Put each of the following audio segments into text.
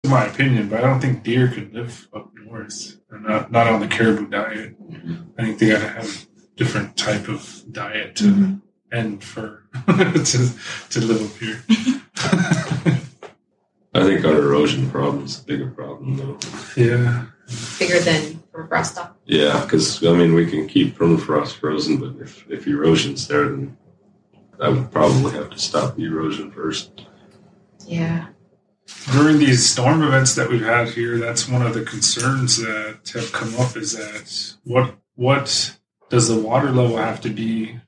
in my opinion, but I don't think deer can live up north, and not on the caribou diet. I think they got to have a different type of diet to and fur to live up here. I think our erosion problem is a bigger problem, though. Yeah. Bigger than permafrost stuff? Yeah, because, I mean, we can keep permafrost frozen, but if erosion's there, then I would probably have to stop the erosion first. Yeah. During these storm events that we've had here, that's one of the concerns that have come up is that what does the water level have to be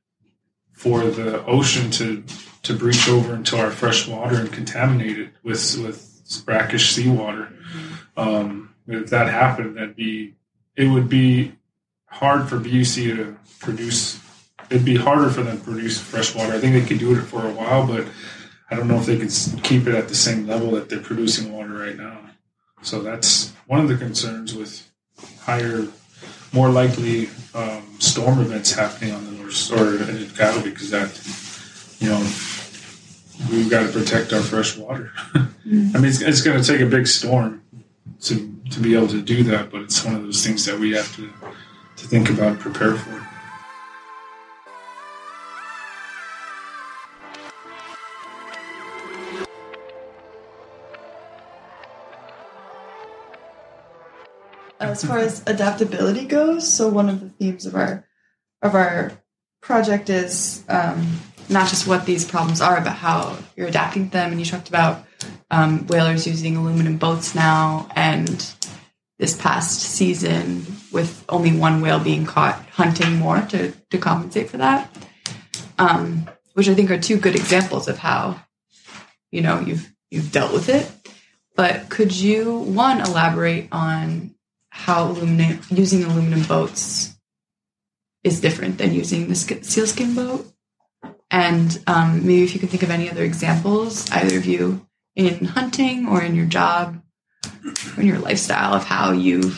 for the ocean to breach over into our fresh water and contaminate it with brackish seawater? If that happened, it would be hard for BUC to produce. It'd be harder for them to produce fresh water. I think they could do it for a while, but I don't know if they could keep it at the same level that they're producing water right now. So that's one of the concerns with more likely storm events happening on the north or in Utqiaġvik, because that, we've got to protect our fresh water. I mean, it's going to take a big storm to be able to do that, but it's one of those things that we have to think about and prepare for. As far as adaptability goes, so one of the themes of our project is not just what these problems are, but how you're adapting to them. And you talked about whalers using aluminum boats now, and this past season with only one whale being caught hunting more to compensate for that, which I think are two good examples of how you've dealt with it. But could you, one, elaborate on how using aluminum boats is different than using the sealskin boat? And maybe if you could think of any other examples, either of you, in hunting or in your job or in your lifestyle, of how you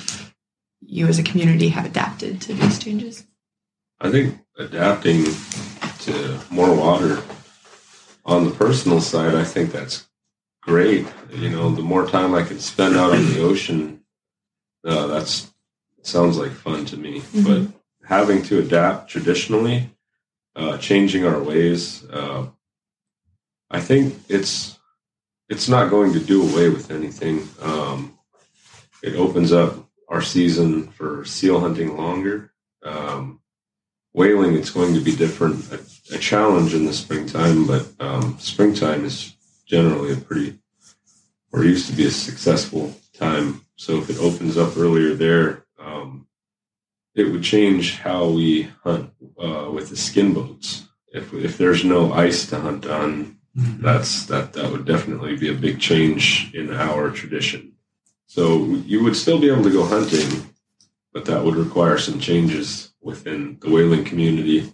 as a community have adapted to these changes. I think adapting to more water on the personal side, I think that's great. The more time I can spend out on the ocean, that sounds like fun to me. But having to adapt traditionally, changing our ways, I think it's not going to do away with anything. It opens up our season for seal hunting longer. Whaling, it's going to be different, a challenge in the springtime, but springtime is generally used to be a successful time. So if it opens up earlier there, it would change how we hunt with the skin boats. If there's no ice to hunt on, that would definitely be a big change in our tradition. So you would still be able to go hunting, but that would require some changes within the whaling community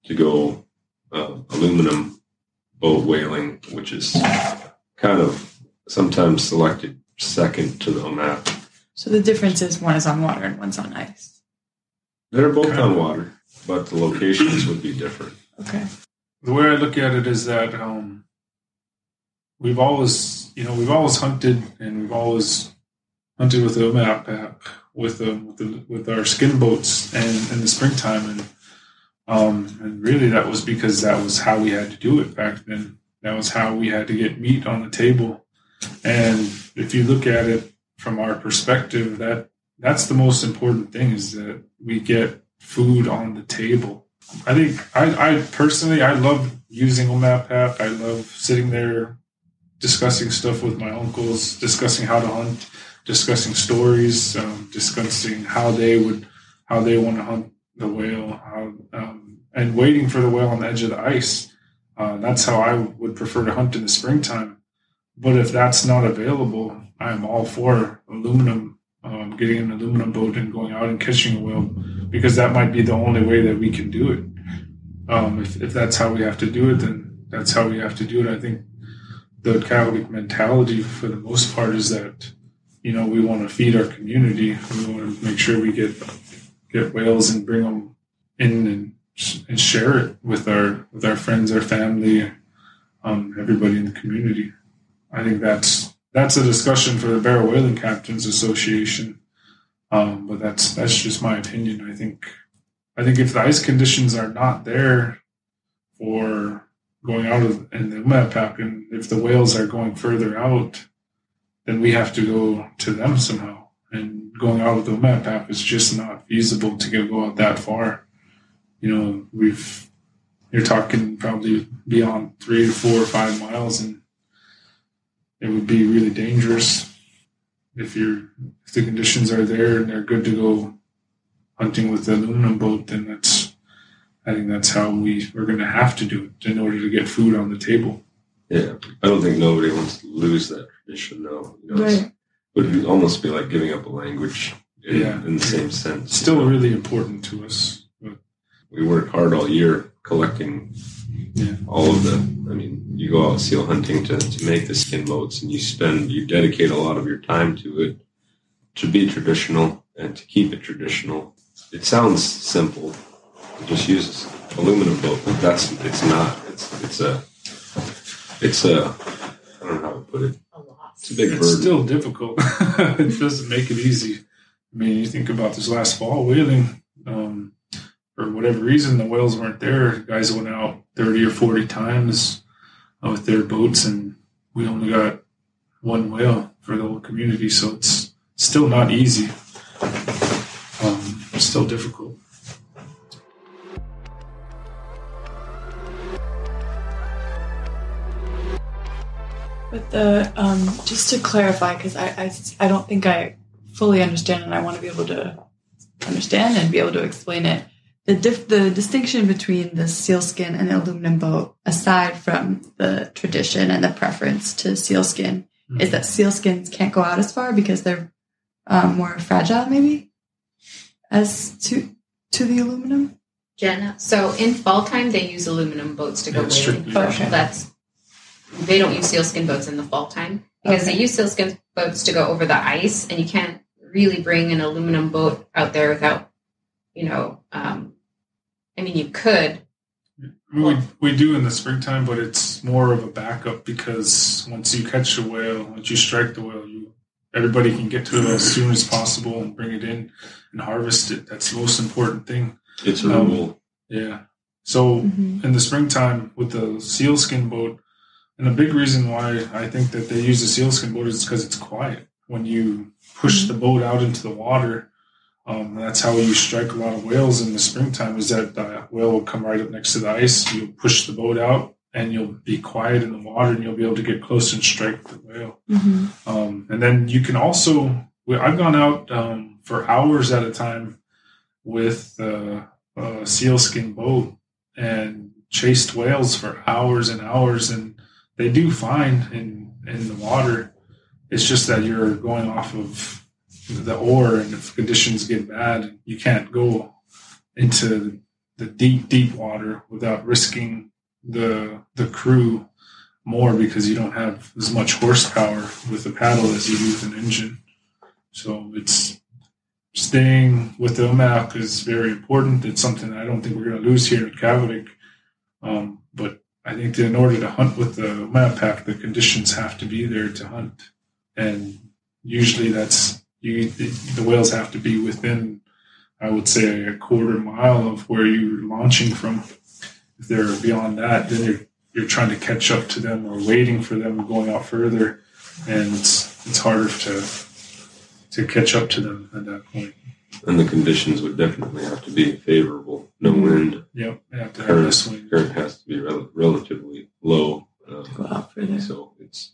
to go aluminum boat whaling, which is kind of sometimes selected second to the map. So the difference is one is on water and one's on ice. They're both on water, but the locations would be different. Okay. The way I look at it is that we've always hunted, and we've always hunted with the Iñupiaq, with our skin boats, and in the springtime, and really that was because that was how we had to do it back then. That was how we had to get meat on the table. And if you look at it from our perspective, that's the most important thing, is that we get food on the table. I think I personally love using Iñupiaq. I love sitting there discussing stuff with my uncles, discussing how to hunt, discussing stories, discussing how they want to hunt the whale, and waiting for the whale on the edge of the ice. That's how I would prefer to hunt in the springtime. But if that's not available, I'm all for aluminum, getting an aluminum boat and going out and catching a whale, because that might be the only way that we can do it. If that's how we have to do it, then that's how we have to do it. I think the Utqiaġvik mentality, for the most part, is that, we want to feed our community. We want to make sure we get whales and bring them in and share it with our friends, our family, everybody in the community. I think that's that's a discussion for the Barrow Whaling Captains Association. But that's just my opinion. I think if the ice conditions are not there for going out in the Iñupiaq, and if the whales are going further out, then we have to go to them somehow. And going out with the Iñupiaq is just not feasible to go out that far. You're talking probably beyond 3 to 4 or 5 miles, and it would be really dangerous if the conditions are there and they're good to go hunting with the aluminum boat. Then I think that's how we're going to have to do it in order to get food on the table. Yeah, I don't think nobody wants to lose that tradition, though. Right. It would almost be like giving up a language in the same sense. Still really important to us. But we work hard all year collecting all of you go out seal hunting to make the skin boats, and you dedicate a lot of your time to it to be traditional and to keep it traditional. It sounds simple. It just uses aluminum boat, but it's not. It's a I don't know how to put it. It's a big burden. It's still difficult. It doesn't make it easy. I mean, you think about this last fall whaling, for whatever reason, the whales weren't there. Guys went out 30 or 40 times with their boats, and we only got one whale for the whole community. So it's still not easy. It's still difficult. But just to clarify, because I don't think I fully understand, and I want to be able to understand and be able to explain it. The distinction between the sealskin and the aluminum boat, aside from the tradition and the preference to sealskin, is that sealskins can't go out as far because they're more fragile, maybe, as to the aluminum. Jenna, so in fall time they use aluminum boats to go whaling. Okay. They don't use sealskin boats in the fall time because they use sealskin boats to go over the ice, and you can't really bring an aluminum boat out there without, you could. We do in the springtime, but it's more of a backup because once you catch a whale, once you strike the whale, everybody can get to it as soon as possible and bring it in and harvest it. That's the most important thing. It's a rule. Yeah. So in the springtime with the sealskin boat, and a big reason why I think that they use a sealskin boat is because it's quiet. When you push the boat out into the water, that's how you strike a lot of whales in the springtime, is that the whale will come right up next to the ice. You'll push the boat out and you'll be quiet in the water and you'll be able to get close and strike the whale. And then you can also, I've gone out for hours at a time with a sealskin boat and chased whales for hours and hours, and they do fine in the water. It's just that you're going off of the oar, and if conditions get bad, you can't go into the deep water without risking the crew more because you don't have as much horsepower with the paddle as you do with an engine. So it's staying with the Iñupiaq is very important. It's something I don't think we're going to lose here in Utqiaġvik. But I think that in order to hunt with the Iñupiaq, the conditions have to be there to hunt. And usually the whales have to be within, I would say, a quarter mile of where you're launching from. If they're beyond that, then you're trying to catch up to them or waiting for them going out further. And it's harder to catch up to them at that point. And the conditions would definitely have to be favorable. No wind. Yep, they have to have less wind. Current has to be relatively low. To go out further. So it's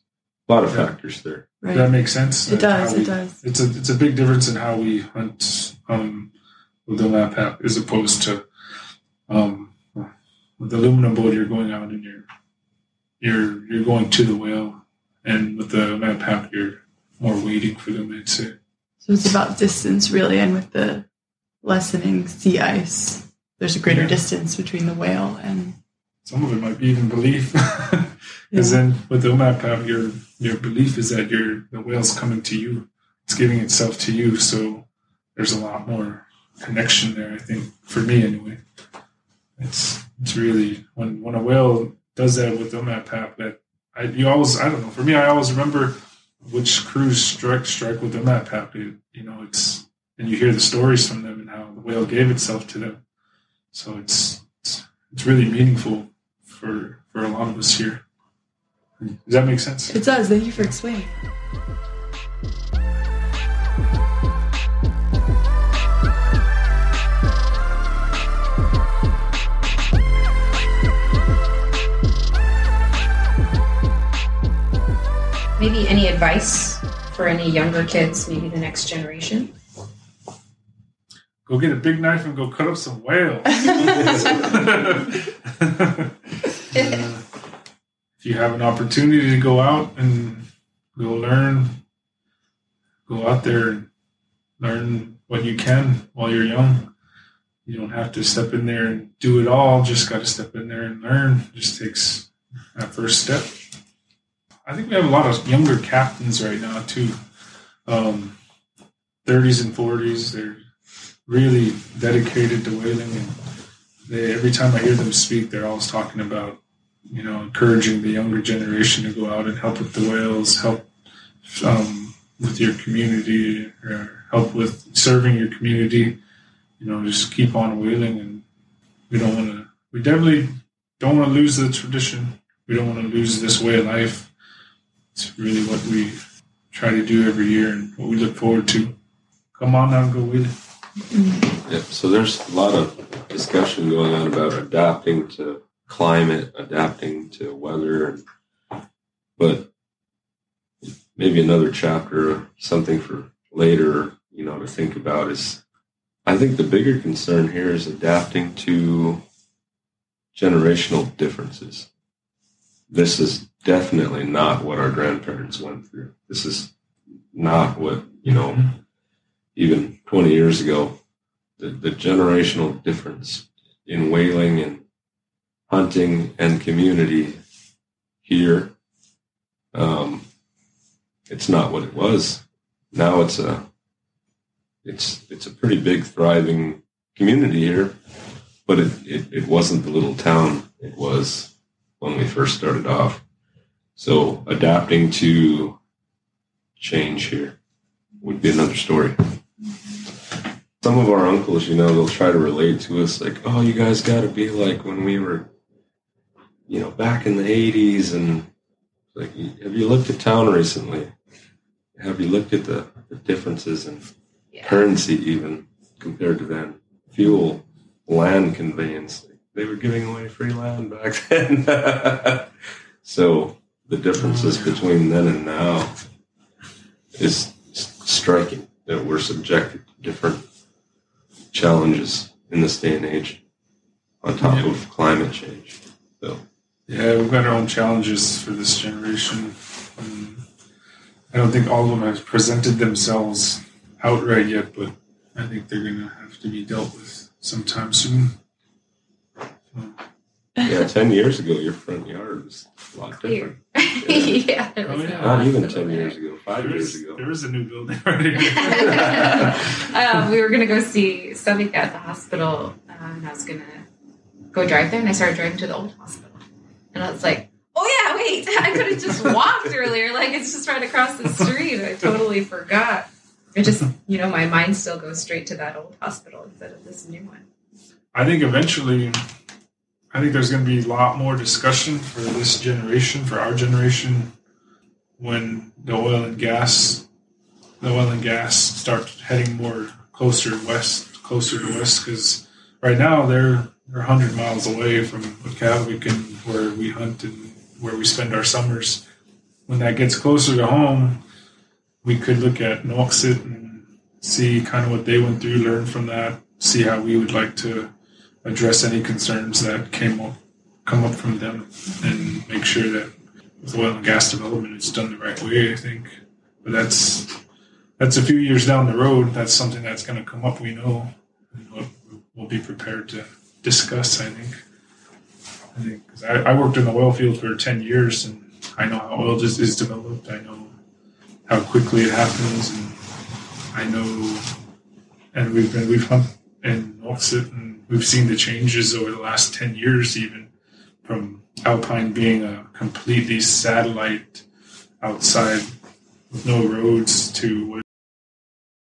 a lot of factors there. Right. That makes sense. It does. It does. It's a big difference in how we hunt with the Iñupiaq as opposed to with the aluminum boat. You're going out and you're going to the whale, and with the Iñupiaq you're more waiting for them. I'd say. So it's about distance, really, and with the lessening sea ice, there's a greater distance between the whale and. Some of it might be even belief, because then with the Iñupiaq, your belief is that the whale's coming to you, it's giving itself to you. So there's a lot more connection there. I think for me anyway, it's really when a whale does that with the Iñupiaq, that I don't know. For me, I always remember which crews strike with Iñupiaq. And you hear the stories from them and how the whale gave itself to them. So it's really meaningful for a lot of us here. Does that make sense? It does. Thank you for explaining. Maybe any advice for any younger kids, maybe the next generation? Go get a big knife and go cut up some whales. If you have an opportunity to go out and go learn, go out there and learn what you can while you're young. You don't have to step in there and do it all. Just got to step in there and learn. It just takes that first step. I think we have a lot of younger captains right now too. 30s and 40s. They're really dedicated to whaling, and every time I hear them speak, they're always talking about, encouraging the younger generation to go out and help with the whales, help with your community, or help with serving your community. Just keep on whaling, and we definitely don't want to lose the tradition. We don't want to lose this way of life. It's really what we try to do every year and what we look forward to. Come on now and go whaling. Yep. So there's a lot of discussion going on about adapting to climate, adapting to weather, but maybe another chapter or something for later, to think about is, I think the bigger concern here is adapting to generational differences. This is definitely not what our grandparents went through. This is not what, even 20 years ago, the generational difference in whaling and hunting and community here, it's not what it was. Now it's a pretty big, thriving community here, but it wasn't the little town it was when we first started off. So adapting to change here would be another story. Some of our uncles, they'll try to relate to us like, oh, you guys got to be like when we were, back in the 80s. And like, have you looked at town recently? Have you looked at the differences in currency even compared to then? Fuel, land conveyance. They were giving away free land back then. So the differences between then and now is striking, that we're subjected to different challenges in this day and age on top of climate change. So yeah, we've got our own challenges for this generation. I don't think all of them have presented themselves outright yet, but I think they're going to have to be dealt with sometime soon. Yeah, 10 years ago, your front yard was a lot different. Yeah, there was not even 10 years ago, 5 years ago. There was a new building right here. We were going to go see Utqiaġvik at the hospital, and I was going to go drive there, and I started driving to the old hospital. And I was like, oh yeah, wait, I could have just walked earlier. Like, it's just right across the street. I totally forgot. It just, my mind still goes straight to that old hospital instead of this new one. I think eventually, there's going to be a lot more discussion for this generation, for our generation, when the oil and gas start heading more closer to west, because right now they're 100 miles away from Utqiaġvik and where we hunt and where we spend our summers. When that gets closer to home, we could look at Iñupiat and see kind of what they went through, learn from that, see how we would like to address any concerns that come up from them, and make sure that with oil and gas development it's done the right way, I think. But that's a few years down the road. That's something that's going to come up, we know, and we'll be prepared to discuss, I think. Because I worked in the oil field for 10 years, and I know how oil just is developed. I know how quickly it happens, and I know, and we've hunted in Utqiaġvik, and we've seen the changes over the last 10 years, even from Alpine being a completely satellite outside with no roads to